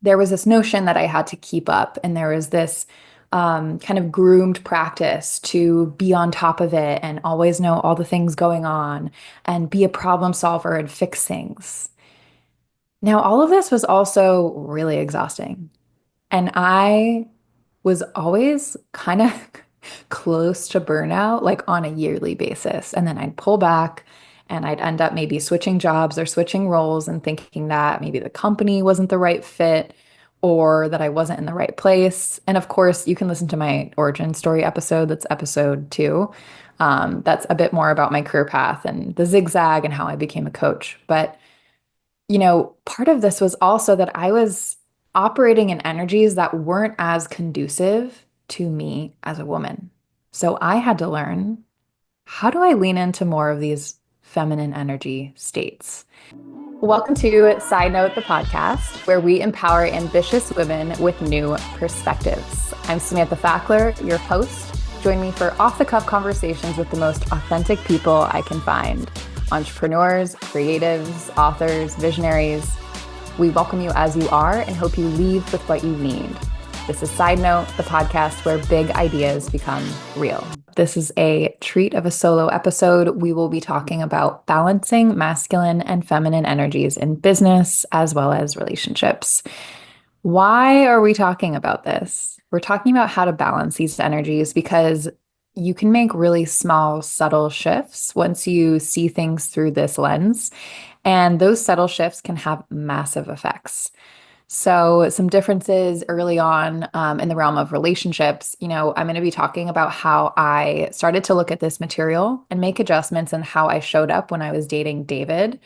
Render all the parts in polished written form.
there was this notion that I had to keep up, and there was this kind of groomed practice to be on top of it and always know all the things going on and be a problem solver and fix things. Now, all of this was also really exhausting. And I was always kind of close to burnout, like on a yearly basis. And then I'd pull back and I'd end up maybe switching jobs or switching roles and thinking that maybe the company wasn't the right fit or that I wasn't in the right place. And of course, you can listen to my origin story episode. That's episode 2. That's a bit more about my career path and the zigzag and how I became a coach. But part of this was also that I was operating in energies that weren't as conducive to me as a woman. So I had to learn, how do I lean into more of these feminine energy states? Welcome to Side Note, the podcast, where we empower ambitious women with new perspectives. I'm Samantha Fackler, your host. Join me for off-the-cuff conversations with the most authentic people I can find. Entrepreneurs, creatives, authors, visionaries. We welcome you as you are and hope you leave with what you need. This is Side Note, the podcast where big ideas become real. This is a treat of a solo episode. We will be talking about balancing masculine and feminine energies in business as well as relationships. Why are we talking about this? We're talking about how to balance these energies because you can make really small, subtle shifts once you see things through this lens. And those subtle shifts can have massive effects. So, some differences early on in the realm of relationships. I'm going to be talking about how I started to look at this material and make adjustments and how I showed up when I was dating David,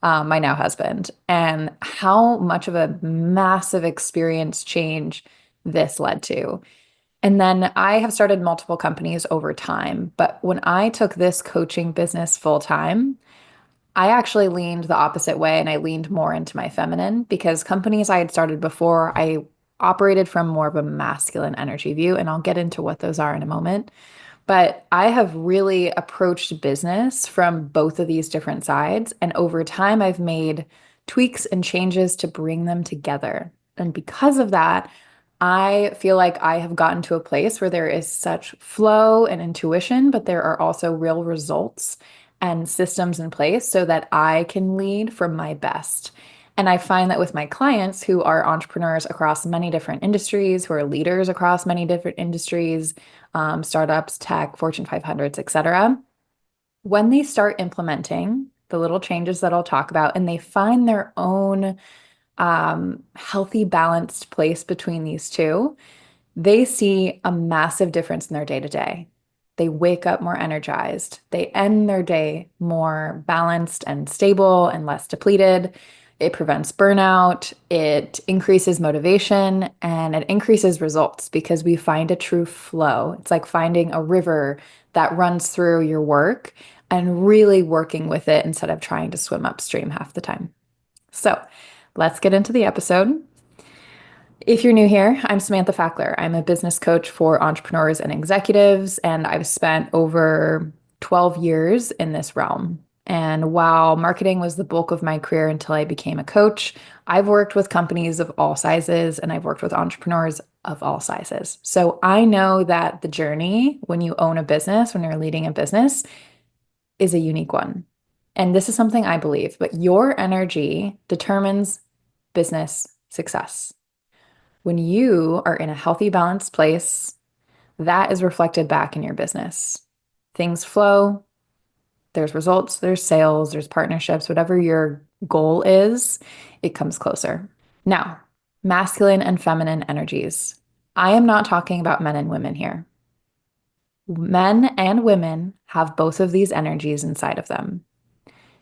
my now husband, and how much of a massive experience change this led to. And then I have started multiple companies over time. But when I took this coaching business full time, I actually leaned the opposite way and I leaned more into my feminine because companies I had started before, I operated from more of a masculine energy view. And I'll get into what those are in a moment. But I have really approached business from both of these different sides. And over time, I've made tweaks and changes to bring them together. And because of that, I feel like I have gotten to a place where there is such flow and intuition, but there are also real results and systems in place so that I can lead from my best. And I find that with my clients who are entrepreneurs across many different industries, who are leaders across many different industries, startups, tech, Fortune 500s, et cetera, when they start implementing the little changes that I'll talk about and they find their own healthy, balanced place between these two, they see a massive difference in their day to day. They wake up more energized. They end their day more balanced and stable and less depleted. It prevents burnout. It increases motivation and it increases results because we find a true flow. It's like finding a river that runs through your work and really working with it instead of trying to swim upstream half the time. So let's get into the episode. If you're new here, I'm Samantha Fackler. I'm a business coach for entrepreneurs and executives, and I've spent over 12 years in this realm. And while marketing was the bulk of my career until I became a coach, I've worked with companies of all sizes and I've worked with entrepreneurs of all sizes. So I know that the journey when you own a business, when you're leading a business, is a unique one. And this is something I believe, but your energy determines business success. When you are in a healthy, balanced place, that is reflected back in your business. Things flow, there's results, there's sales, there's partnerships, whatever your goal is, it comes closer. Now, masculine and feminine energies. I am not talking about men and women here. Men and women have both of these energies inside of them.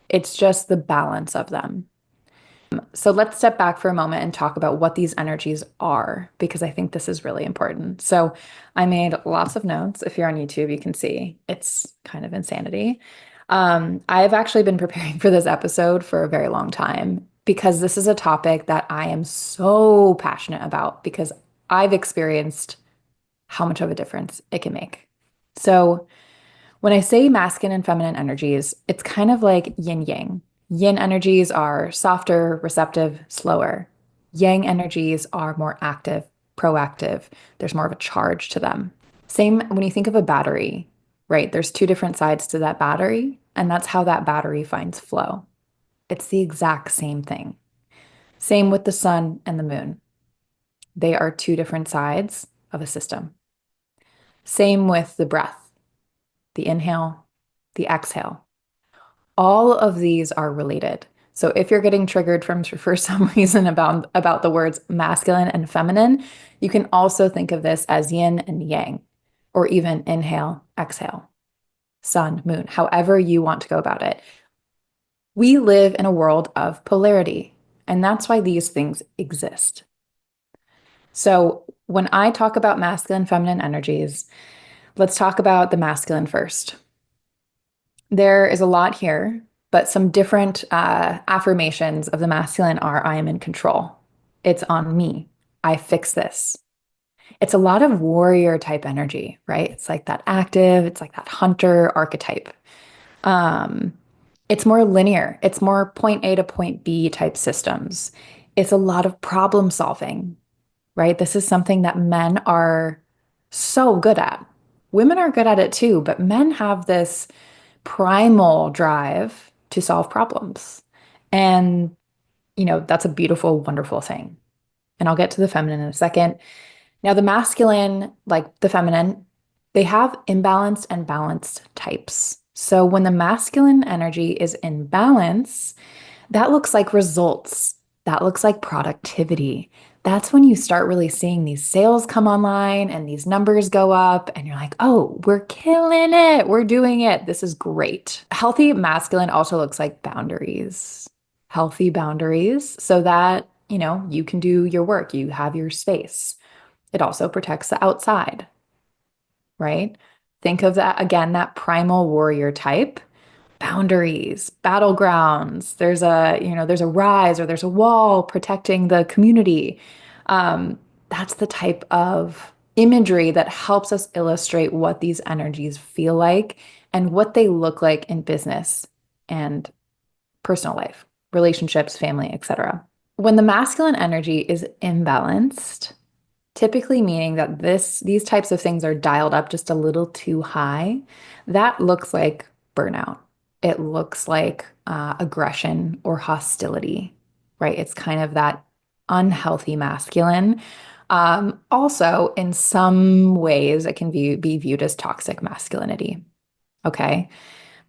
It's just the balance of them. So let's step back for a moment and talk about what these energies are, because I think this is really important. So I made lots of notes. If you're on YouTube, you can see it's kind of insanity. I've actually been preparing for this episode for a very long time because this is a topic that I am so passionate about because I've experienced how much of a difference it can make. So when I say masculine and feminine energies, it's kind of like yin yang. Yin energies are softer, receptive, slower. Yang energies are more active, proactive. There's more of a charge to them. Same when you think of a battery, right? There's two different sides to that battery, and that's how that battery finds flow. It's the exact same thing. Same with the sun and the moon. They are two different sides of a system. Same with the breath, the inhale, the exhale. All of these are related. So if you're getting triggered from for some reason about the words masculine and feminine, you can also think of this as yin and yang, or even inhale, exhale, sun, moon, however you want to go about it. We live in a world of polarity, and that's why these things exist. So when I talk about masculine, feminine energies, let's talk about the masculine first. There is a lot here, but some different affirmations of the masculine are I am in control. It's on me. I fix this. It's a lot of warrior type energy, right? It's like that active, it's like that hunter archetype. Um, it's more linear, it's more point A to point B type systems. It's a lot of problem solving, right? This is something that men are so good at. Women are good at it too, but men have this primal drive to solve problems. And, that's a beautiful, wonderful thing. And I'll get to the feminine in a second. Now, the masculine, like the feminine, they have imbalanced and balanced types. So when the masculine energy is in balance, that looks like results. That looks like productivity. That's when you start really seeing these sales come online and these numbers go up, and you're like, oh, we're killing it. We're doing it. This is great. Healthy masculine also looks like boundaries, healthy boundaries, so that, you can do your work, you have your space. It also protects the outside, right? Think of that again, that primal warrior type boundaries, battlegrounds. There's a rise or there's a wall protecting the community. That's the type of imagery that helps us illustrate what these energies feel like and what they look like in business and personal life, relationships, family, etc. When the masculine energy is imbalanced, typically meaning that these types of things are dialed up just a little too high, that looks like burnout. It looks like aggression or hostility, right? It's kind of that unhealthy masculine. Also, in some ways, it can be viewed as toxic masculinity. Okay.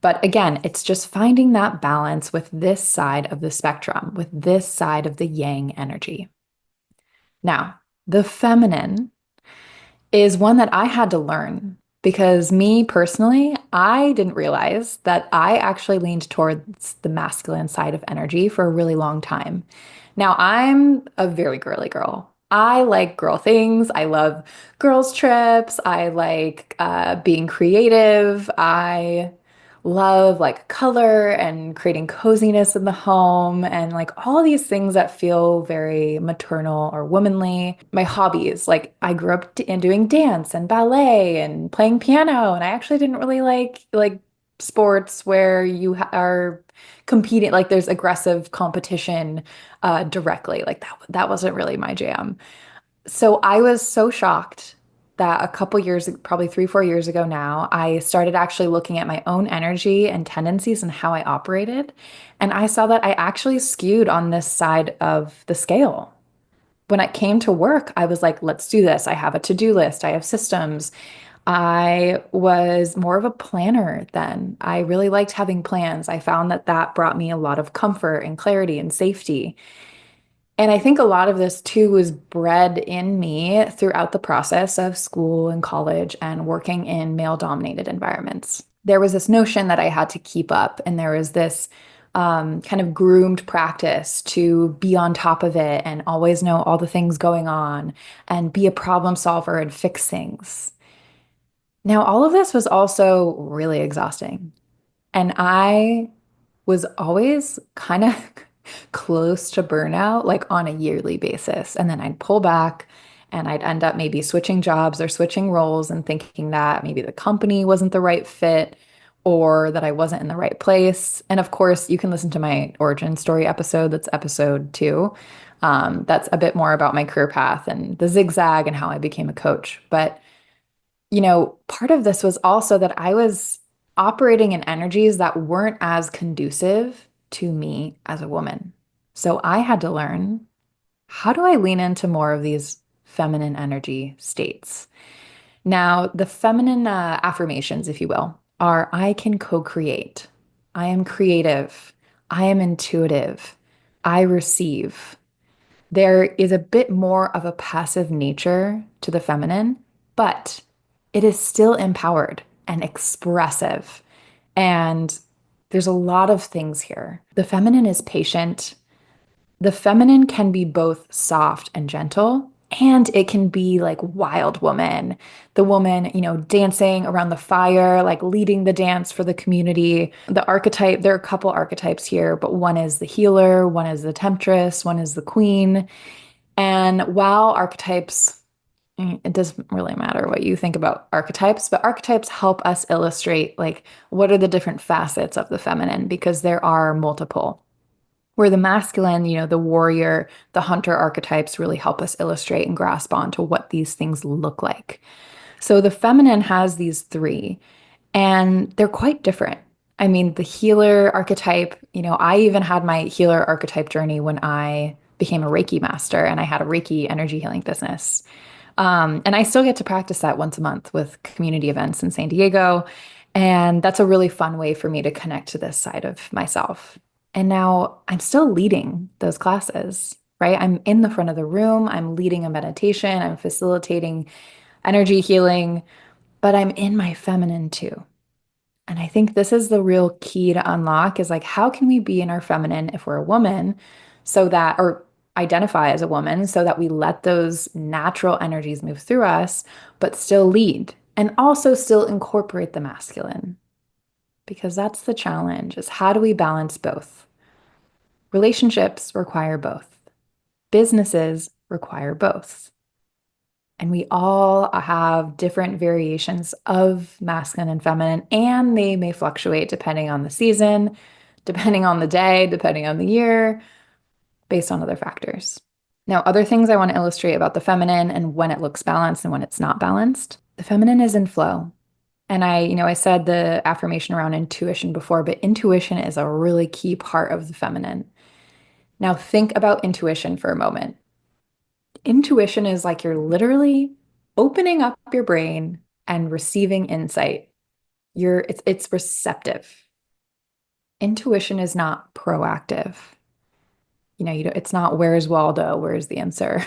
But again, it's just finding that balance with this side of the spectrum, with this side of the yang energy. Now, the feminine is one that I had to learn because me personally, I didn't realize that I actually leaned towards the masculine side of energy for a really long time. Now, I'm a very girly girl. I like girl things. I love girls' trips. I like being creative. I love like color and creating coziness in the home and like all these things that feel very maternal or womanly. My hobbies, like I grew up doing dance and ballet and playing piano, and I actually didn't really like sports where are competing, like there's aggressive competition directly. Like that wasn't really my jam. So I was so shocked that a couple years, probably 3, 4 years ago now, I started actually looking at my own energy and tendencies and how I operated. And I saw that I actually skewed on this side of the scale. When it came to work, I was like, let's do this. I have a to-do list, I have systems. I was more of a planner then. I really liked having plans. I found that that brought me a lot of comfort and clarity and safety. And I think a lot of this too was bred in me throughout the process of school and college and working in male dominated environments. There was this notion that I had to keep up, and there was this kind of groomed practice to be on top of it and always know all the things going on and be a problem solver and fix things. Now, all of this was also really exhausting. And I was always kind of close to burnout, like on a yearly basis. And then I'd pull back and I'd end up maybe switching jobs or switching roles and thinking that maybe the company wasn't the right fit or that I wasn't in the right place. And of course, you can listen to my origin story episode. That's episode 2. That's a bit more about my career path and the zigzag and how I became a coach. But, you know, part of this was also that I was operating in energies that weren't as conducive to me as a woman. So I had to learn, how do I lean into more of these feminine energy states? Now, the feminine affirmations, if you will, are I can co create, I am creative, I am intuitive, I receive. There is a bit more of a passive nature to the feminine, but it is still empowered and expressive. And there's a lot of things here. The feminine is patient, the feminine can be both soft and gentle, and it can be like wild woman, the woman, you know, dancing around the fire, like leading the dance for the community. The archetype, there are a couple archetypes here, but one is the healer, one is the temptress, one is the queen. And while archetypes, it doesn't really matter what you think about archetypes, but archetypes help us illustrate like what are the different facets of the feminine because there are multiple. Where the masculine, you know, the warrior, the hunter archetypes really help us illustrate and grasp onto what these things look like. So the feminine has these three, and they're quite different. I mean, the healer archetype, you know, I even had my healer archetype journey when I became a Reiki master and I had a Reiki energy healing business. And I still get to practice that once a month with community events in San Diego. And that's a really fun way for me to connect to this side of myself. And now I'm still leading those classes, right? I'm in the front of the room, I'm leading a meditation, I'm facilitating energy healing, but I'm in my feminine too. And I think this is the real key to unlock is like, how can we be in our feminine if we're a woman so that, or identify as a woman so that we let those natural energies move through us, but still lead and also still incorporate the masculine? Because that's the challenge is how do we balance both? Relationships require both. Businesses require both. And we all have different variations of masculine and feminine, and they may fluctuate depending on the season, depending on the day, depending on the year, based on other factors. Now, other things I want to illustrate about the feminine and when it looks balanced and when it's not balanced. The feminine is in flow. And I said the affirmation around intuition before, but intuition is a really key part of the feminine. Now, think about intuition for a moment. Intuition is like you're literally opening up your brain and receiving insight. It's receptive. Intuition is not proactive. It's not where's Waldo, where's the answer?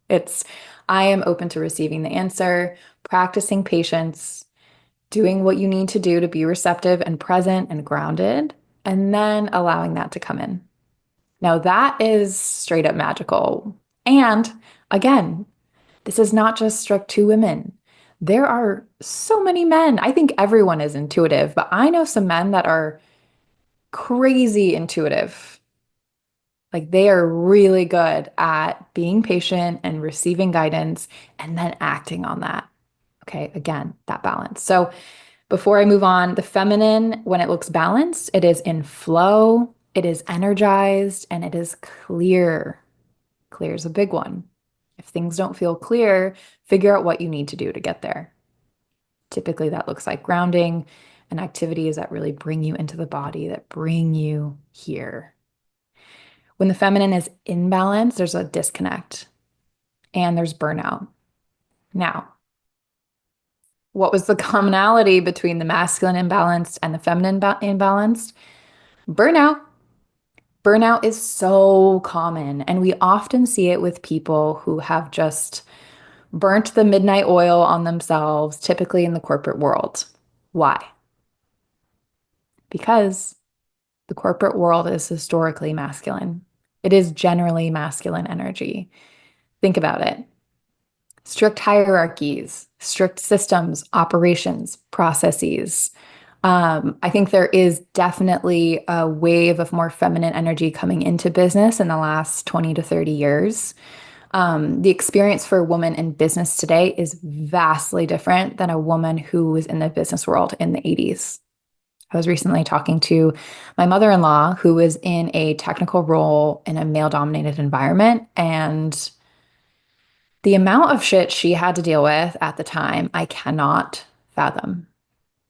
It's I am open to receiving the answer, practicing patience, doing what you need to do to be receptive and present and grounded, and then allowing that to come in. Now, that is straight up magical. And again, this is not just struck to women. There are so many men. I think everyone is intuitive, but I know some men that are crazy intuitive. Like they are really good at being patient and receiving guidance and then acting on that. Okay, again, that balance. So before I move on, the feminine, when it looks balanced, it is in flow, it is energized, and it is clear. Clear is a big one. If things don't feel clear, figure out what you need to do to get there. Typically, that looks like grounding and activities that really bring you into the body, that bring you here. When the feminine is in balance, there's a disconnect and there's burnout. Now, what was the commonality between the masculine imbalanced and the feminine imbalanced? Burnout. Burnout is so common, and we often see it with people who have just burnt the midnight oil on themselves, typically in the corporate world. Why? Because the corporate world is historically masculine. It is generally masculine energy. Think about it. Strict hierarchies, strict systems, operations, processes. I think there is definitely a wave of more feminine energy coming into business in the last 20 to 30 years. The experience for a woman in business today is vastly different than a woman who was in the business world in the 80s. I was recently talking to my mother-in-law who was in a technical role in a male-dominated environment, and the amount of shit she had to deal with at the time, I cannot fathom.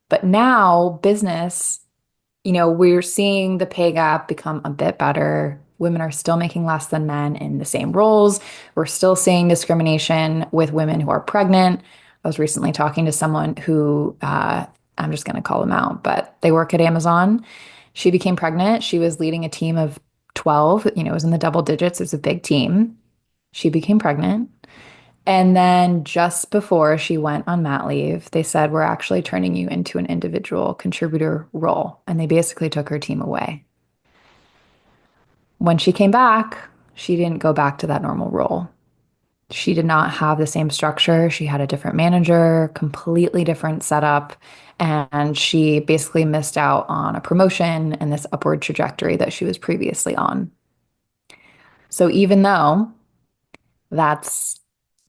But now, business, we're seeing the pay gap become a bit better. Women are still making less than men in the same roles. We're still seeing discrimination with women who are pregnant. I was recently talking to someone who, I'm just going to call them out, but they work at Amazon. She became pregnant. She was leading a team of 12, it was in the double digits. It's a big team. She became pregnant. And then just before she went on mat leave, they said, we're actually turning you into an individual contributor role. And they basically took her team away. When she came back, she didn't go back to that normal role. She did not have the same structure. She had a different manager, completely different setup. And she basically missed out on a promotion and this upward trajectory that she was previously on. So even though that's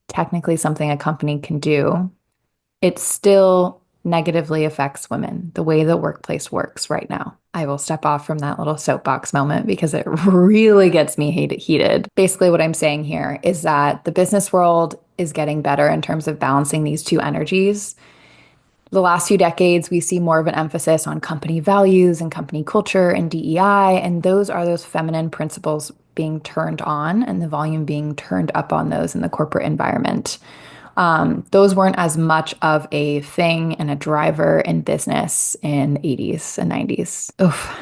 technically something a company can do, it still negatively affects women, the way the workplace works right now. I will step off from that little soapbox moment because it really gets me heated. Basically, what I'm saying here is that the business world is getting better in terms of balancing these two energies. The last few decades, we see more of an emphasis on company values and company culture and DEI, and those are those feminine principles being turned on and the volume being turned up on those in the corporate environment. Those weren't as much of a thing and a driver in business in the 80s and 90s. Oof,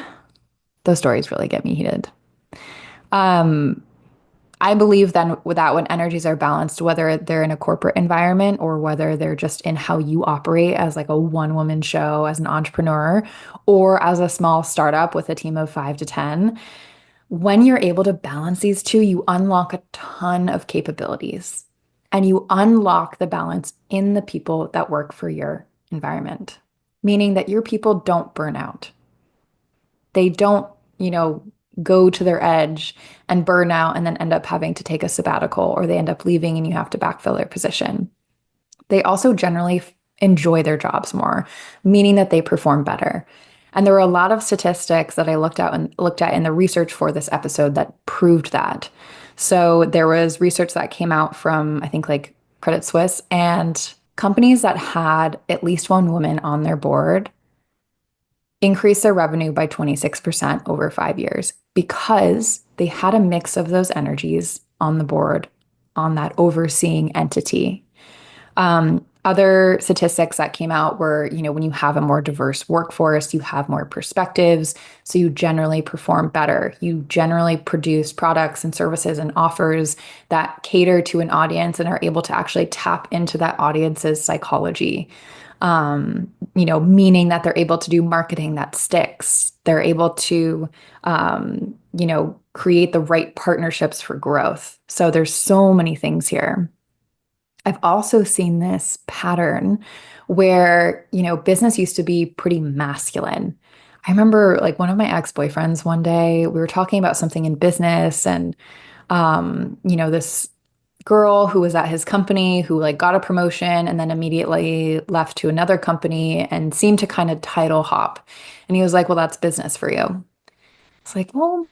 those stories really get me heated. Um, I believe then that when energies are balanced, whether they're in a corporate environment or whether they're just in how you operate as like a one-woman show, as an entrepreneur, or as a small startup with a team of 5 to 10, when you're able to balance these two, you unlock a ton of capabilities and you unlock the balance in the people that work for your environment, meaning that your people don't burn out. They don't, you know, go to their edge and burn out and then end up having to take a sabbatical, or they end up leaving and you have to backfill their position. They also generally enjoy their jobs more, meaning that they perform better. And there were a lot of statistics that I looked at in the research for this episode that proved that. So there was research that came out from, I think, like Credit Suisse, and companies that had at least one woman on their board increased their revenue by 26% over 5 years because they had a mix of those energies on the board, on that overseeing entity. Other statistics that came out were, when you have a more diverse workforce, you have more perspectives. So you generally perform better. You generally produce products and services and offers that cater to an audience and are able to actually tap into that audience's psychology. Meaning that they're able to do marketing that sticks. They're able to, create the right partnerships for growth. So there's so many things here. I've also seen this pattern where, business used to be pretty masculine. I remember like one of my ex-boyfriends one day, we were talking about something in business and this girl who was at his company who like got a promotion and then immediately left to another company and seemed to kind of title hop. And he was like, "Well, that's business for you." It's like, "Well,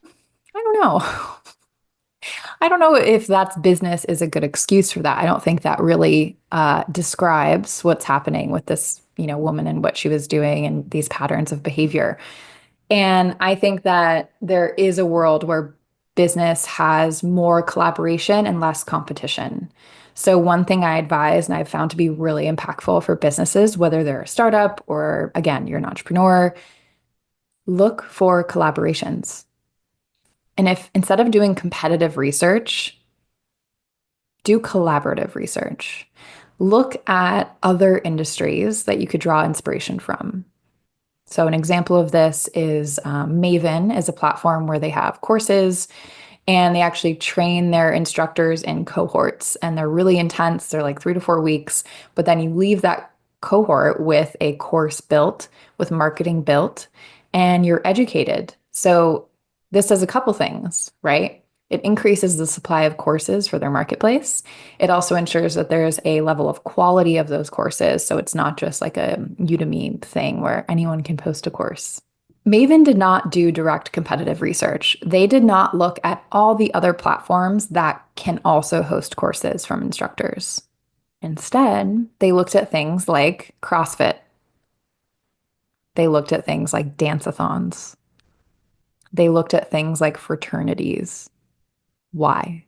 I don't know." I don't know if that's business is a good excuse for that. I don't think that really describes what's happening with this, woman and what she was doing and these patterns of behavior. And I think that there is a world where business has more collaboration and less competition. So one thing I advise and I've found to be really impactful for businesses, whether they're a startup or again, you're an entrepreneur, look for collaborations. And if instead of doing competitive research, do collaborative research. Look at other industries that you could draw inspiration from. So an example of this is Maven is a platform where they have courses and they actually train their instructors in cohorts and they're really intense. They're like 3 to 4 weeks, but then you leave that cohort with a course built, with marketing built, and you're educated. So this does a couple things, right? It increases the supply of courses for their marketplace. It also ensures that there's a level of quality of those courses. So it's not just like a Udemy thing where anyone can post a course. Maven did not do direct competitive research. They did not look at all the other platforms that can also host courses from instructors. Instead, they looked at things like CrossFit. They looked at things like dance-a-thons. They looked at things like fraternities. Why?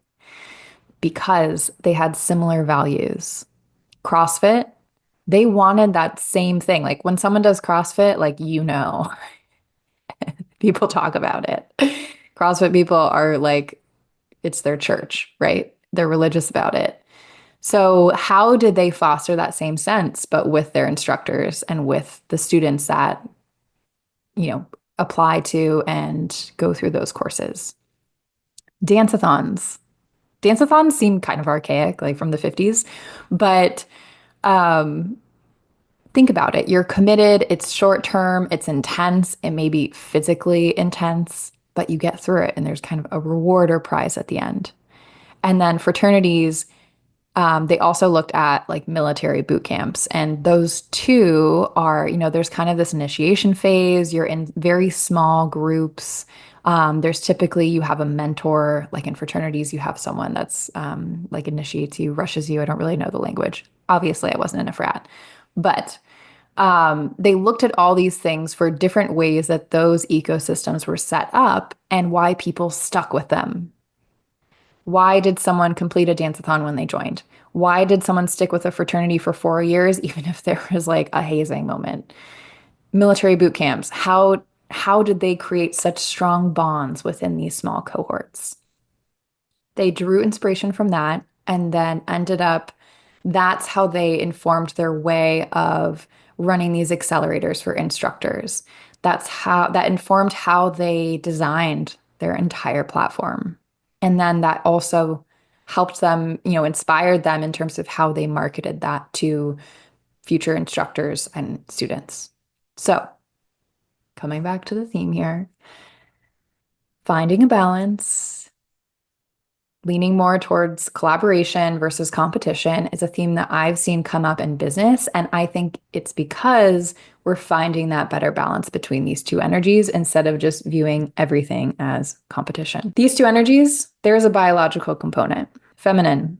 Because they had similar values. CrossFit, they wanted that same thing. Like when someone does CrossFit, like people talk about it. CrossFit people are like, it's their church, right? They're religious about it. So, how did they foster that same sense, but with their instructors and with the students that, you know, apply to and go through those courses? Dance-a-thons. Dance-a-thons seem kind of archaic, like from the 50s, but um, think about it. You're committed, it's short term, it's intense, it may be physically intense, but you get through it and there's kind of a reward or prize at the end. And then fraternities, they also looked at like military boot camps, and those two are, there's kind of this initiation phase. You're in very small groups. There's typically you have a mentor, like in fraternities, you have someone that's like initiates you, rushes you. I don't really know the language. Obviously, I wasn't in a frat, but they looked at all these things for different ways that those ecosystems were set up and why people stuck with them. Why did someone complete a dance-a-thon when they joined? Why did someone stick with a fraternity for 4 years, even if there was like a hazing moment? Military boot camps. How did they create such strong bonds within these small cohorts? They drew inspiration from that and then ended up, that's how they informed their way of running these accelerators for instructors. That informed how they designed their entire platform. And then that also helped them, inspired them in terms of how they marketed that to future instructors and students. So, coming back to the theme here, finding a balance, leaning more towards collaboration versus competition is a theme that I've seen come up in business. And I think it's because we're finding that better balance between these two energies instead of just viewing everything as competition. These two energies, there's a biological component. Feminine,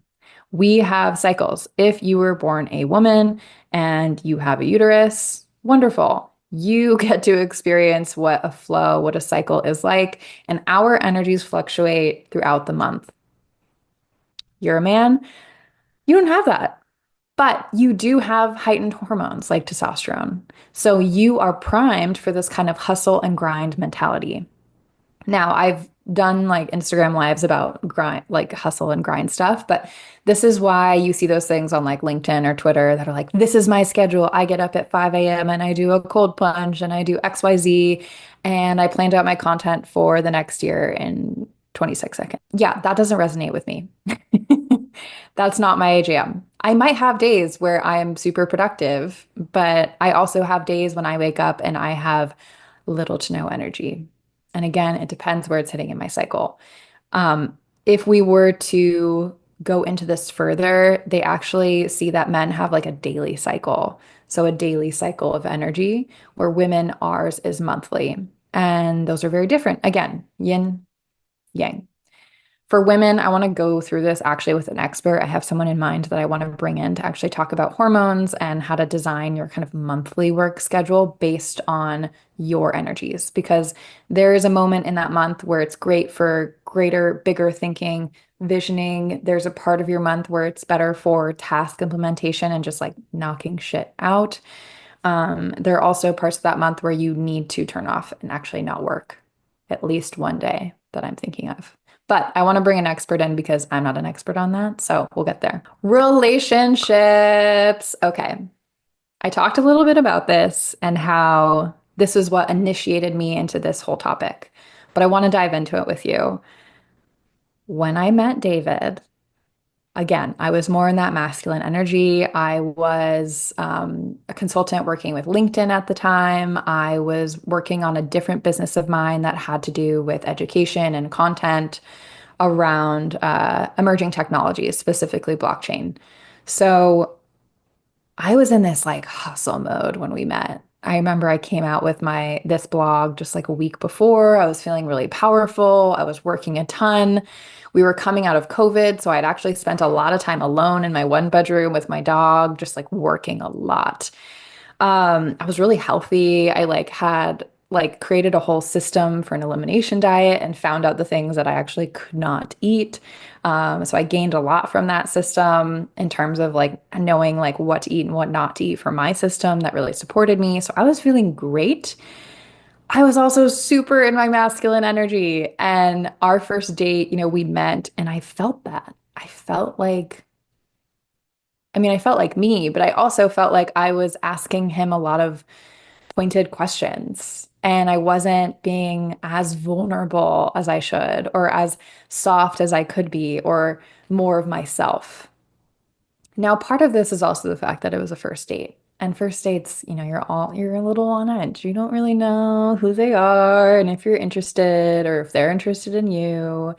we have cycles. If you were born a woman and you have a uterus, wonderful. You get to experience what a flow, what a cycle is like, and our energies fluctuate throughout the month. You're a man, you don't have that. But you do have heightened hormones like testosterone. So you are primed for this kind of hustle and grind mentality. Now, I've done like Instagram lives about grind, like hustle and grind stuff, but this is why you see those things on like LinkedIn or Twitter that are like, this is my schedule. I get up at 5 a.m. and I do a cold plunge and I do XYZ and I planned out my content for the next year in 26 seconds. Yeah, that doesn't resonate with me. That's not my jam. I might have days where I am super productive, but I also have days when I wake up and I have little to no energy. And again, it depends where it's hitting in my cycle. If we were to go into this further, they actually see that men have like a daily cycle. So a daily cycle of energy, where women, ours is monthly. And those are very different. Again, yin, yang. For women, I want to go through this actually with an expert. I have someone in mind that I want to bring in to actually talk about hormones and how to design your kind of monthly work schedule based on your energies. Because there is a moment in that month where it's great for greater, bigger thinking, visioning. There's a part of your month where it's better for task implementation and just like knocking shit out. There are also parts of that month where you need to turn off and actually not work at least one day that I'm thinking of. But I want to bring an expert in because I'm not an expert on that. So we'll get there. Relationships. Okay. I talked a little bit about this and how this is what initiated me into this whole topic. But I want to dive into it with you. When I met David, again, I was more in that masculine energy. I was a consultant working with LinkedIn at the time. I was working on a different business of mine that had to do with education and content. around emerging technologies, specifically blockchain. So I was in this like hustle mode when we met. I remember I came out with my this blog just like a week before. I was feeling really powerful. I was working a ton. We were coming out of COVID, so I'd actually spent a lot of time alone in my one bedroom with my dog, just like working a lot. I was really healthy. I like had like created a whole system for an elimination diet and found out the things that I actually could not eat. So I gained a lot from that system in terms of like knowing like what to eat and what not to eat for my system that really supported me. So I was feeling great. I was also super in my masculine energy. And our first date, we met and I felt that. I felt like I felt like me, but I also felt like I was asking him a lot of pointed questions and I wasn't being as vulnerable as I should or as soft as I could be or more of myself. Now, part of this is also the fact that it was a first date. And first dates, you're a little on edge. You don't really know who they are and if you're interested or if they're interested in you.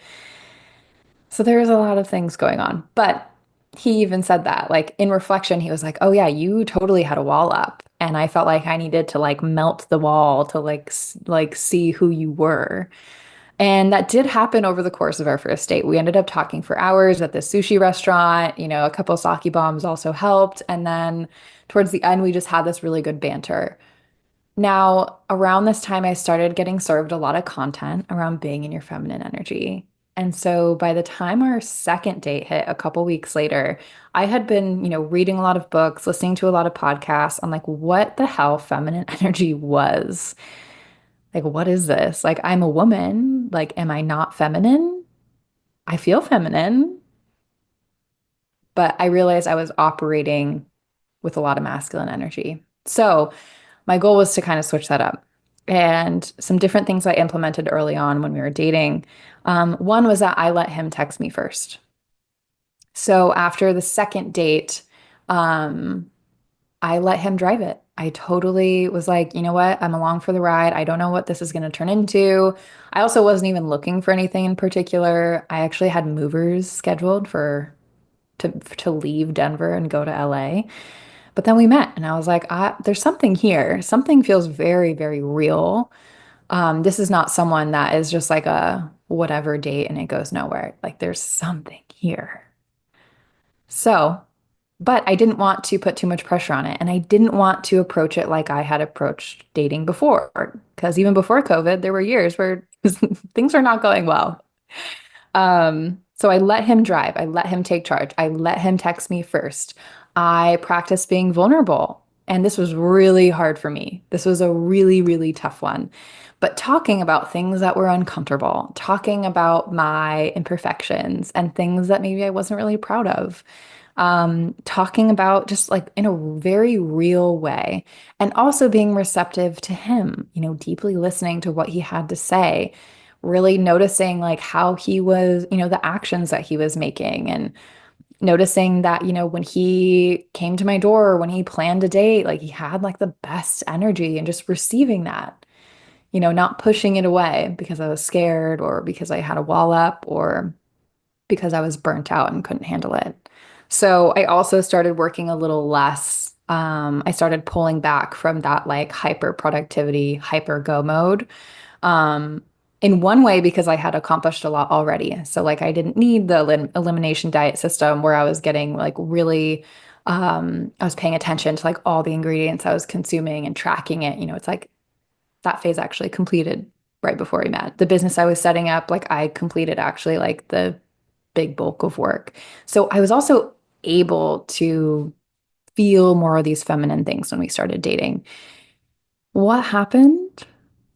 So there's a lot of things going on. But he even said that, like in reflection, he was like, "Oh yeah, you totally had a wall up." And I felt like I needed to like melt the wall to like see who you were. And that did happen over the course of our first date. We ended up talking for hours at this sushi restaurant. A couple sake bombs also helped. And then towards the end, we just had this really good banter. Now, around this time, I started getting served a lot of content around being in your feminine energy. And so by the time our second date hit a couple weeks later, I had been, reading a lot of books, listening to a lot of podcasts on like what the hell feminine energy was. Like, what is this? Like, I'm a woman. Like, am I not feminine? I feel feminine, but I realized I was operating with a lot of masculine energy. So my goal was to kind of switch that up. And some different things I implemented early on when we were dating. One was that I let him text me first. So after the second date, um, I let him drive it. I totally was like, you know what? I'm along for the ride. I don't know what this is going to turn into. I also wasn't even looking for anything in particular. I actually had movers scheduled for to leave Denver and go to LA. But then we met and I was like, there's something here. Something feels very, very real. This is not someone that is just like a whatever date and it goes nowhere. Like there's something here. So, but I didn't want to put too much pressure on it. And I didn't want to approach it like I had approached dating before. Because even before COVID, there were years where things are not going well. So I let him drive. I let him take charge. I let him text me first. I practiced being vulnerable. And this was really hard for me. This was a really, really tough one. But talking about things that were uncomfortable, talking about my imperfections and things that maybe I wasn't really proud of, talking about just like in a very real way, and also being receptive to him, deeply listening to what he had to say, really noticing like how he was, the actions that he was making, and noticing that, when he came to my door, or when he planned a date, like he had like the best energy and just receiving that, not pushing it away because I was scared or because I had a wall up or because I was burnt out and couldn't handle it. So I also started working a little less. I started pulling back from that like hyper productivity, hyper go mode. Um, in one way, because I had accomplished a lot already. So like I didn't need the elimination diet system where I was getting like really, I was paying attention to like all the ingredients I was consuming and tracking it. It's like that phase actually completed right before we met. The business I was setting up, like I completed actually like the big bulk of work. So I was also able to feel more of these feminine things when we started dating. What happened?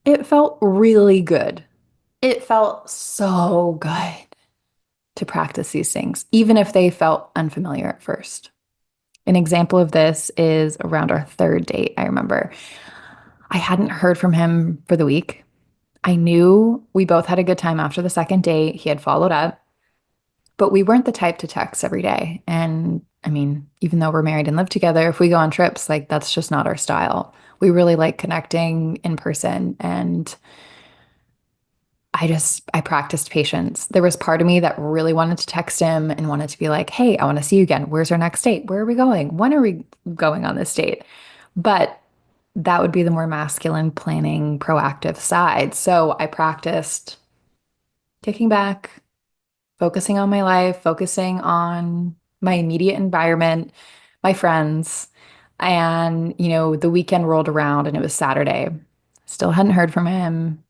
It felt really good. It felt so good to practice these things, even if they felt unfamiliar at first. An example of this is around our third date. I remember I hadn't heard from him for the week. I knew we both had a good time after the second date. He had followed up. But we weren't the type to text every day. And even though we're married and live together, if we go on trips, like that's just not our style. We really like connecting in person. And I practiced patience. There was part of me that really wanted to text him and wanted to be like, hey, I want to see you again. Where's our next date? Where are we going? When are we going on this date? But that would be the more masculine, planning, proactive side. So I practiced kicking back, focusing on my life, focusing on my immediate environment, my friends. And, the weekend rolled around and it was Saturday. Still hadn't heard from him,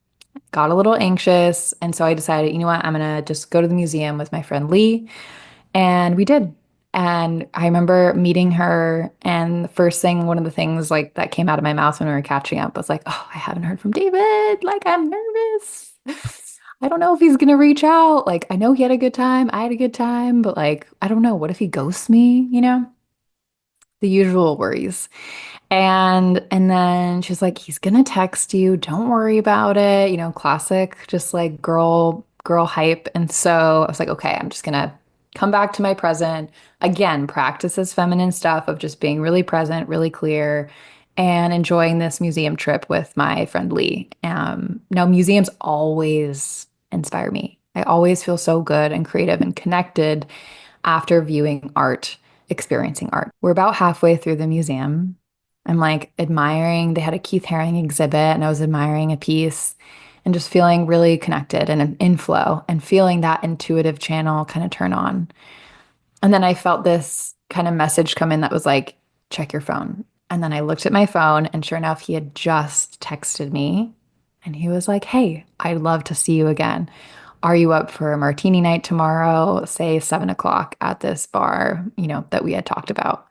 got a little anxious. And so I decided, you know what, I'm going to just go to the museum with my friend Lee. And we did. And I remember meeting her, and the first thing, one of the things like that came out of my mouth when we were catching up was like, oh, I haven't heard from David. Like, I'm nervous. I don't know if he's gonna reach out. Like, I know he had a good time. I had a good time, but like, I don't know. What if he ghosts me? The usual worries. And then she's like, he's gonna text you. Don't worry about it. Classic, just like girl hype. And so I was like, okay, I'm just gonna come back to my present. Again, practice this feminine stuff of just being really present, really clear, and enjoying this museum trip with my friend Lee. Now museums always inspire me. I always feel so good and creative and connected after viewing art, experiencing art. We're about halfway through the museum. I'm like admiring, they had a Keith Haring exhibit, and I was admiring a piece and just feeling really connected and in flow and feeling that intuitive channel kind of turn on. And then I felt this kind of message come in that was like, check your phone. And then I looked at my phone, and sure enough, he had just texted me and he was like, hey, I'd love to see you again. Are you up for a martini night tomorrow, say 7 o'clock at this bar, that we had talked about?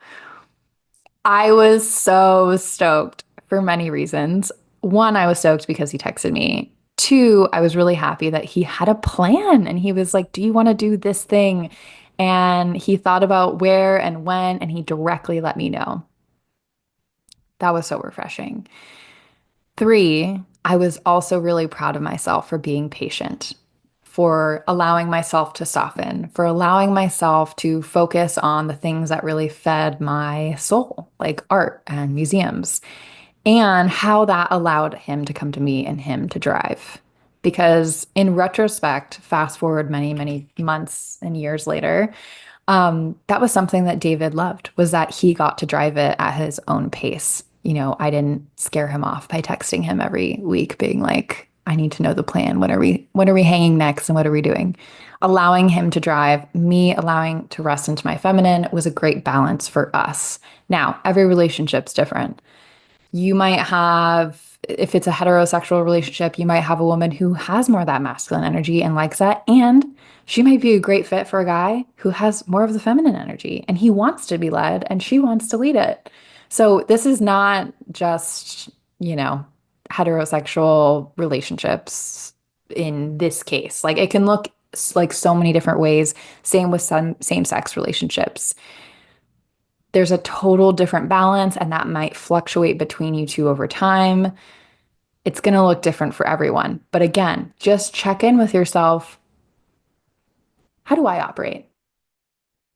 I was so stoked for many reasons. One, I was stoked because he texted me. Two, I was really happy that he had a plan and he was like, do you want to do this thing? And he thought about where and when, and he directly let me know. That was so refreshing. Three, I was also really proud of myself for being patient, for allowing myself to soften, for allowing myself to focus on the things that really fed my soul, like art and museums, and how that allowed him to come to me and him to drive. Because in retrospect, fast forward many, many months and years later, that was something that David loved, was that he got to drive it at his own pace. I didn't scare him off by texting him every week, being like, I need to know the plan. When are we hanging next and what are we doing? Allowing him to drive, me allowing to rest into my feminine was a great balance for us. Now, every relationship's different. You might have, if it's a heterosexual relationship, you might have a woman who has more of that masculine energy and likes that. And she might be a great fit for a guy who has more of the feminine energy and he wants to be led and she wants to lead it. So this is not just, you know, heterosexual relationships in this case. Like it can look like so many different ways. Same with some same-sex relationships. There's a total different balance, and that might fluctuate between you two over time. It's going to look different for everyone. But again, just check in with yourself. How do I operate?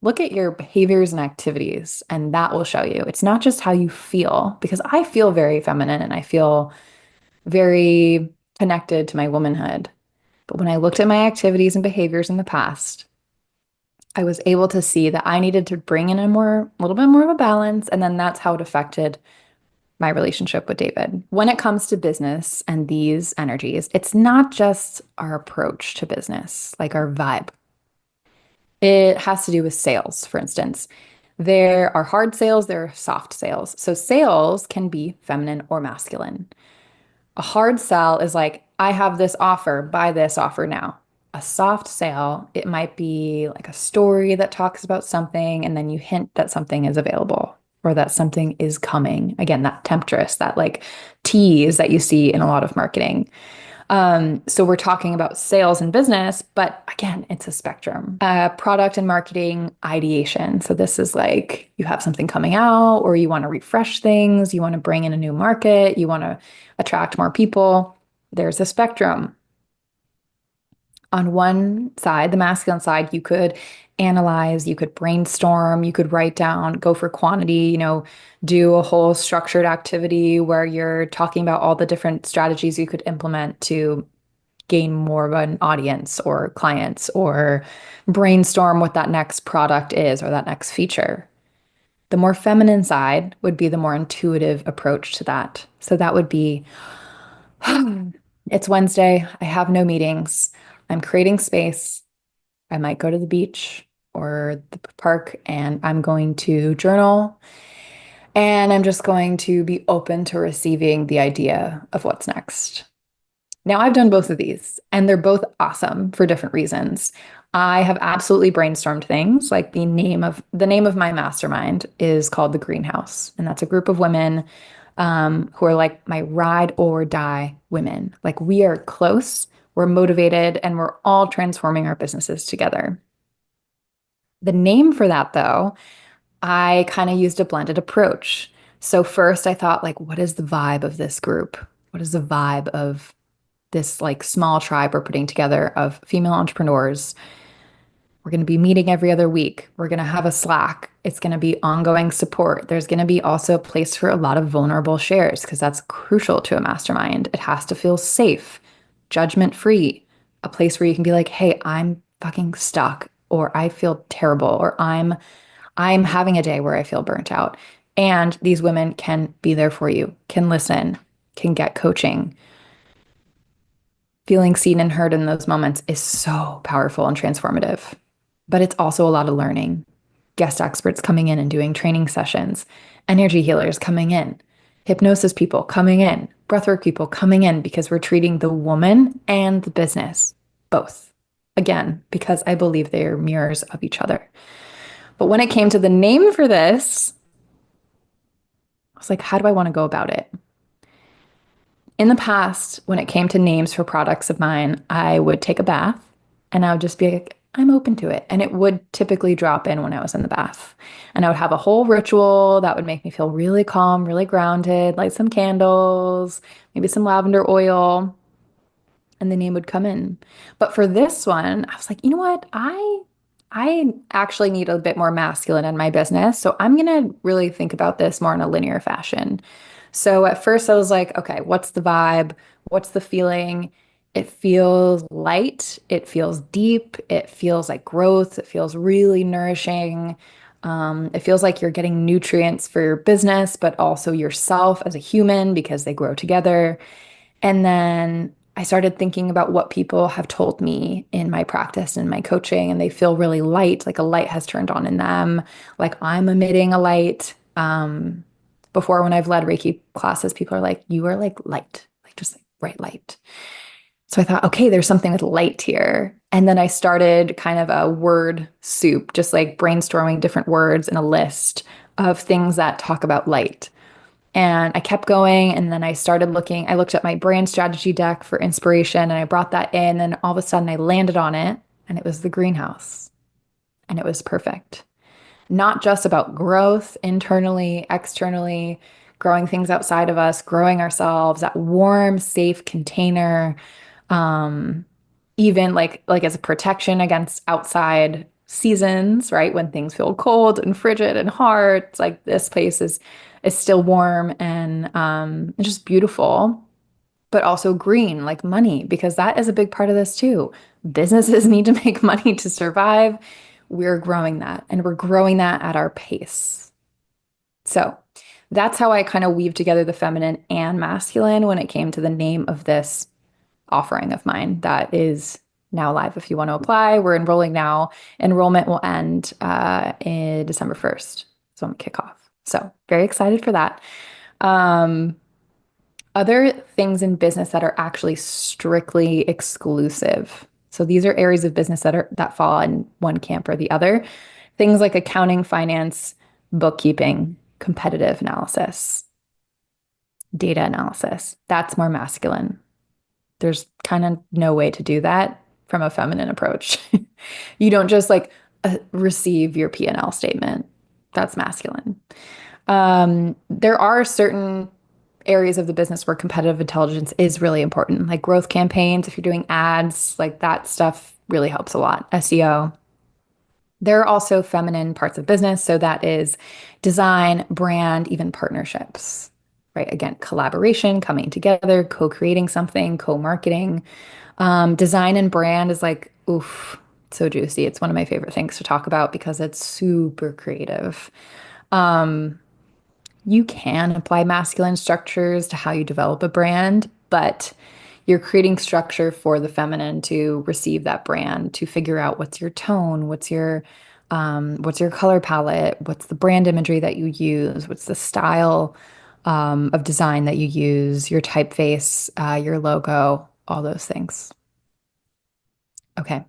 Look at your behaviors and activities, and that will show you. It's not just how you feel, because I feel very feminine and I feel very connected to my womanhood. But when I looked at my activities and behaviors in the past, I was able to see that I needed to bring in a little bit more of a balance. And then that's how it affected my relationship with David. When it comes to business and these energies, it's not just our approach to business, like our vibe. It has to do with sales, for instance. There are hard sales, there are soft sales. So sales can be feminine or masculine. A hard sell is like, I have this offer, buy this offer now. A soft sale, it might be like a story that talks about something, and then you hint that something is available or that something is coming. Again, that temptress, that like tease that you see in a lot of marketing. So we're talking about sales and business, but again, it's a spectrum. Product and marketing ideation. So this is like you have something coming out, or you want to refresh things, you want to bring in a new market, you want to attract more people. There's a spectrum. On one side, the masculine side, you could analyze, you could brainstorm, you could write down, go for quantity, do a whole structured activity where you're talking about all the different strategies you could implement to gain more of an audience or clients or brainstorm what that next product is or that next feature. The more feminine side would be the more intuitive approach to that. So that would be it's Wednesday. I have no meetings. I'm creating space. I might go to the beach or the park and I'm going to journal and I'm just going to be open to receiving the idea of what's next. Now, I've done both of these and they're both awesome for different reasons. I have absolutely brainstormed things like the name of my mastermind is called The Greenhouse, and that's a group of women who are like my ride or die women. Like we are close, we're motivated, and we're all transforming our businesses together. The name for that, though, I kind of used a blended approach. So first I thought like, what is the vibe of this group? What is the vibe of this like small tribe we're putting together of female entrepreneurs? We're going to be meeting every other week. We're going to have a Slack. It's going to be ongoing support. There's going to be also a place for a lot of vulnerable shares because that's crucial to a mastermind. It has to feel safe, judgment free, a place where you can be like, "Hey, I'm fucking stuck," or "I feel terrible," or I'm having a day where I feel burnt out." And these women can be there for you, can listen, can get coaching. Feeling seen and heard in those moments is so powerful and transformative. But it's also a lot of learning. Guest experts coming in and doing training sessions, energy healers coming in, hypnosis people coming in, breathwork people coming in because we're treating the woman and the business both. Again, because I believe they are mirrors of each other. But when it came to the name for this, I was like, how do I want to go about it? In the past, when it came to names for products of mine, I would take a bath and I would just be like, I'm open to it. And it would typically drop in when I was in the bath. And I would have a whole ritual that would make me feel really calm, really grounded, light some candles, maybe some lavender oil, and the name would come in. But for this one, I was like, you know what? I actually need a bit more masculine in my business. So I'm going to really think about this more in a linear fashion. So at first I was like, okay, what's the vibe? What's the feeling? It feels light. It feels deep. It feels like growth. It feels really nourishing. It feels like you're getting nutrients for your business, but also yourself as a human because they grow together. And then I started thinking about what people have told me in my practice and my coaching, and they feel really light, like a light has turned on in them, like I'm emitting a light. Before, when I've led Reiki classes, people are like, you are like light, like just like bright light. So I thought, okay, there's something with light here. And then I started kind of a word soup, just like brainstorming different words in a list of things that talk about light. And I kept going. And then I looked at my brand strategy deck for inspiration and I brought that in. And all of a sudden I landed on it and it was the greenhouse and it was perfect. Not just about growth internally, externally, growing things outside of us, growing ourselves, that warm, safe container, um, even like as a protection against outside seasons, right? When things feel cold and frigid and hard, it's like this place is still warm and it's just beautiful, but also green, like money, because that is a big part of this too. Businesses need to make money to survive. We're growing that, and we're growing that at our pace. So that's how I kind of weave together the feminine and masculine when it came to the name of this offering of mine that is now live. If you want to apply, we're enrolling now. Enrollment will end in December 1st. So I'm gonna kick off. So very excited for that. Um, Other things in business that are actually strictly exclusive. So these are areas of business that fall in one camp or the other. Things like accounting, finance, bookkeeping, competitive analysis, data analysis. That's more masculine. There's kind of no way to do that from a feminine approach. You don't just like receive your P&L statement. That's masculine. There are certain areas of the business where competitive intelligence is really important, like growth campaigns. If you're doing ads, like that stuff really helps a lot. SEO. There are also feminine parts of business. So that is design, brand, even partnerships. right? Again, collaboration, coming together, co-creating something, co-marketing. Design and brand is like, oof, so juicy. It's one of my favorite things to talk about because it's super creative. Um, you can apply masculine structures to how you develop a brand, but you're creating structure for the feminine to receive that brand, to figure out what's your tone, what's your color palette, what's the brand imagery that you use, what's the style of design that you use, your typeface, your logo, all those things. Okay,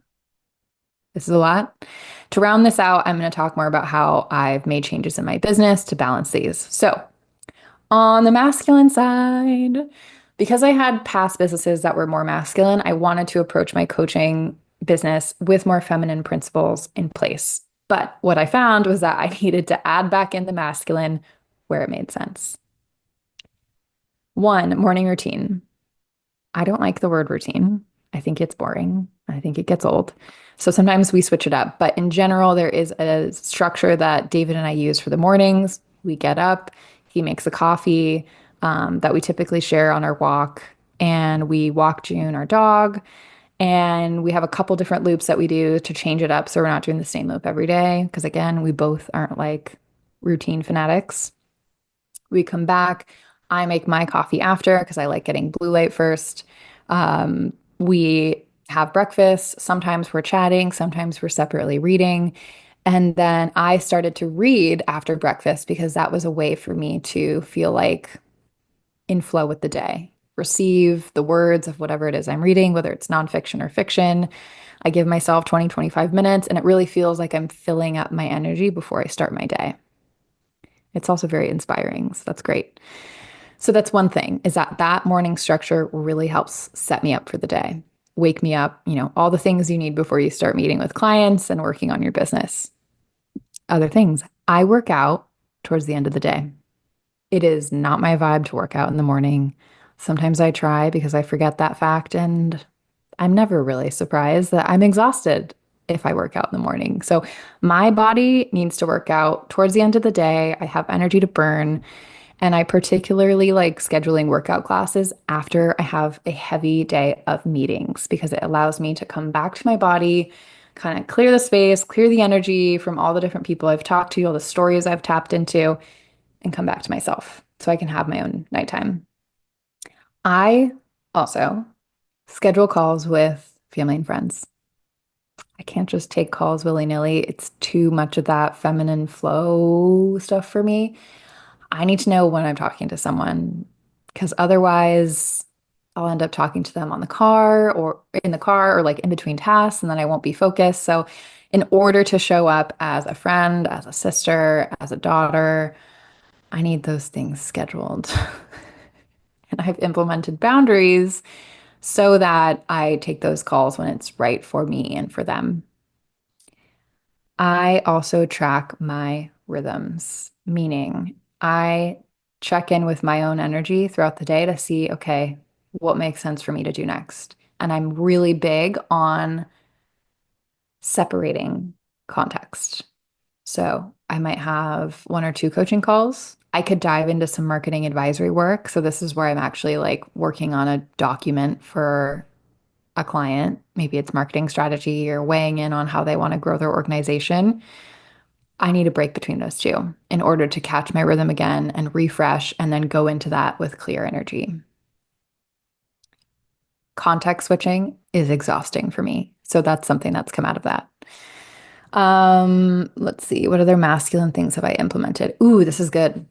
this is a lot. To round this out, I'm going to talk more about how I've made changes in my business to balance these. So, on the masculine side, because I had past businesses that were more masculine, I wanted to approach my coaching business with more feminine principles in place. But what I found was that I needed to add back in the masculine where it made sense. One, morning routine. I don't like the word routine. I think it's boring. I think it gets old. So sometimes we switch it up. But in general, there is a structure that David and I use for the mornings. We get up, he makes a coffee that we typically share on our walk. And we walk June, our dog. And we have a couple different loops that we do to change it up so we're not doing the same loop every day. Because again, we both aren't like routine fanatics. We come back. I make my coffee after because I like getting blue light first. We have breakfast. Sometimes we're chatting, sometimes we're separately reading. And then I started to read after breakfast because that was a way for me to feel like in flow with the day, receive the words of whatever it is I'm reading, whether it's nonfiction or fiction. I give myself 20, 25 minutes, and it really feels like I'm filling up my energy before I start my day. It's also very inspiring. So that's great. So that's one thing is that that morning structure really helps set me up for the day. Wake me up, all the things you need before you start meeting with clients and working on your business. Other things, I work out towards the end of the day. It is not my vibe to work out in the morning. Sometimes I try because I forget that fact, and I'm never really surprised that I'm exhausted if I work out in the morning. So my body needs to work out towards the end of the day. I have energy to burn. And I particularly like scheduling workout classes after I have a heavy day of meetings because it allows me to come back to my body, kind of clear the space, clear the energy from all the different people I've talked to, all the stories I've tapped into, and come back to myself so I can have my own nighttime. I also schedule calls with family and friends. I can't just take calls willy-nilly. It's too much of that feminine flow stuff for me. I need to know when I'm talking to someone because otherwise I'll end up talking to them on the car or in the car or like in between tasks and then I won't be focused. So, in order to show up as a friend, as a sister, as a daughter, I need those things scheduled. And I've implemented boundaries so that I take those calls when it's right for me and for them. I also track my rhythms, meaning I check in with my own energy throughout the day to see, okay, what makes sense for me to do next. And I'm really big on separating context. So I might have one or two coaching calls. I could dive into some marketing advisory work. So this is where I'm actually like working on a document for a client. Maybe it's marketing strategy or weighing in on how they want to grow their organization. I need a break between those two in order to catch my rhythm again and refresh and then go into that with clear energy. Context switching is exhausting for me. So that's something that's come out of that. Let's see. What other masculine things have I implemented? Ooh, this is good.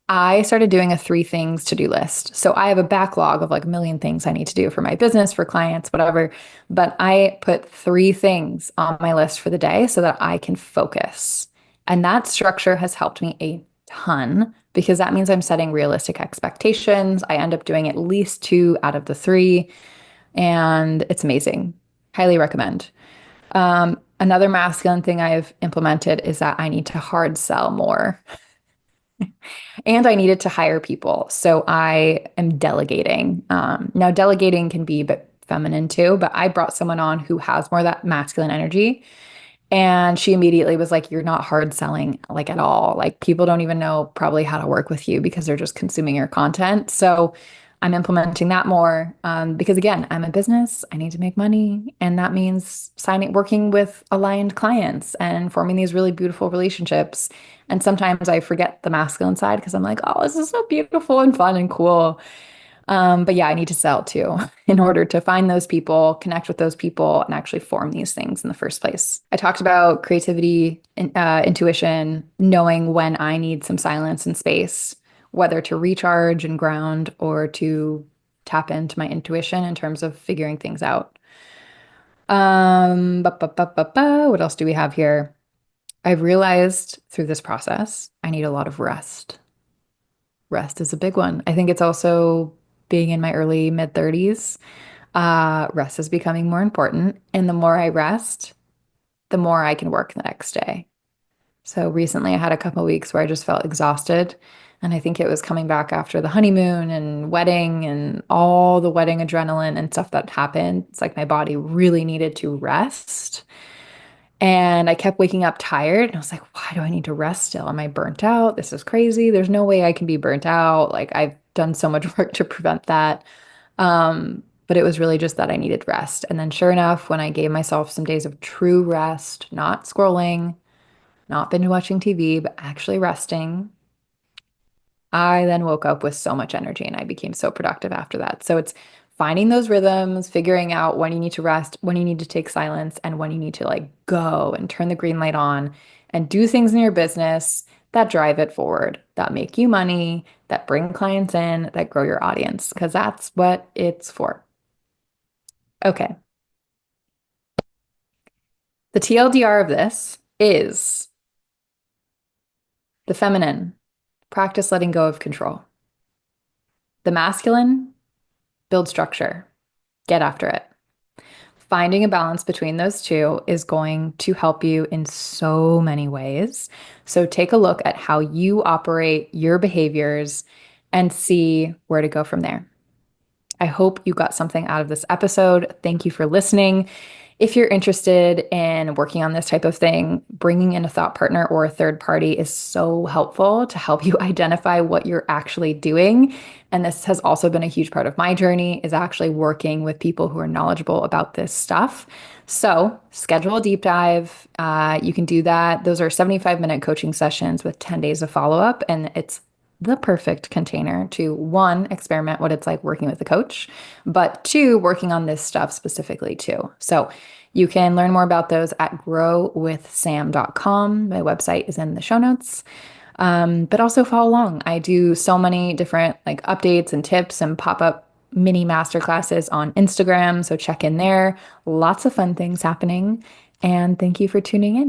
I started doing a three things to-do list. So I have a backlog of like a million things I need to do for my business, for clients, whatever. But I put three things on my list for the day so that I can focus. And that structure has helped me a ton because that means I'm setting realistic expectations. I end up doing at least two out of the three, and it's amazing. Highly recommend. Another masculine thing I've implemented is that I need to hard sell more. And I needed to hire people. So I am delegating. Now, delegating can be a bit feminine too, but I brought someone on who has more of that masculine energy. And she immediately was like, "You're not hard selling like at all. Like people don't even know probably how to work with you because they're just consuming your content." So I'm implementing that more because again, I'm a business. I need to make money, and that means working with aligned clients and forming these really beautiful relationships. And sometimes I forget the masculine side because I'm like, "Oh, this is so beautiful and fun and cool." But yeah, I need to sell too in order to find those people, connect with those people, and actually form these things in the first place. I talked about creativity, intuition, knowing when I need some silence and space, whether to recharge and ground or to tap into my intuition in terms of figuring things out. What else do we have here? I've realized through this process, I need a lot of rest. Rest is a big one. I think it's also being in my early mid 30s. Rest is becoming more important. And the more I rest, the more I can work the next day. So recently I had a couple of weeks where I just felt exhausted. And I think it was coming back after the honeymoon and wedding and all the wedding adrenaline and stuff that happened. It's like my body really needed to rest. And I kept waking up tired. And I was like, why do I need to rest still? Am I burnt out? This is crazy. There's no way I can be burnt out. Like I've done so much work to prevent that. But it was really just that I needed rest. And then sure enough, when I gave myself some days of true rest, not scrolling, not binge watching TV, but actually resting, I then woke up with so much energy and I became so productive after that. So it's finding those rhythms, figuring out when you need to rest, when you need to take silence, and when you need to like go and turn the green light on and do things in your business that drive it forward, that make you money, that bring clients in, that grow your audience, because that's what it's for. Okay. The TLDR of this is the feminine, practice letting go of control. The masculine, build structure, get after it. Finding a balance between those two is going to help you in so many ways. So take a look at how you operate your behaviors and see where to go from there. I hope you got something out of this episode. Thank you for listening. If you're interested in working on this type of thing, bringing in a thought partner or a third party is so helpful to help you identify what you're actually doing. And this has also been a huge part of my journey is actually working with people who are knowledgeable about this stuff. So schedule a deep dive. You can do that. Those are 75-minute coaching sessions with 10 days of follow-up. And it's the perfect container to one, experiment what it's like working with a coach, but two, working on this stuff specifically too. So you can learn more about those at growwithsam.com. My website is in the show notes. But also follow along. I do so many different like updates and tips and pop-up mini masterclasses on Instagram. So check in there. Lots of fun things happening. And thank you for tuning in.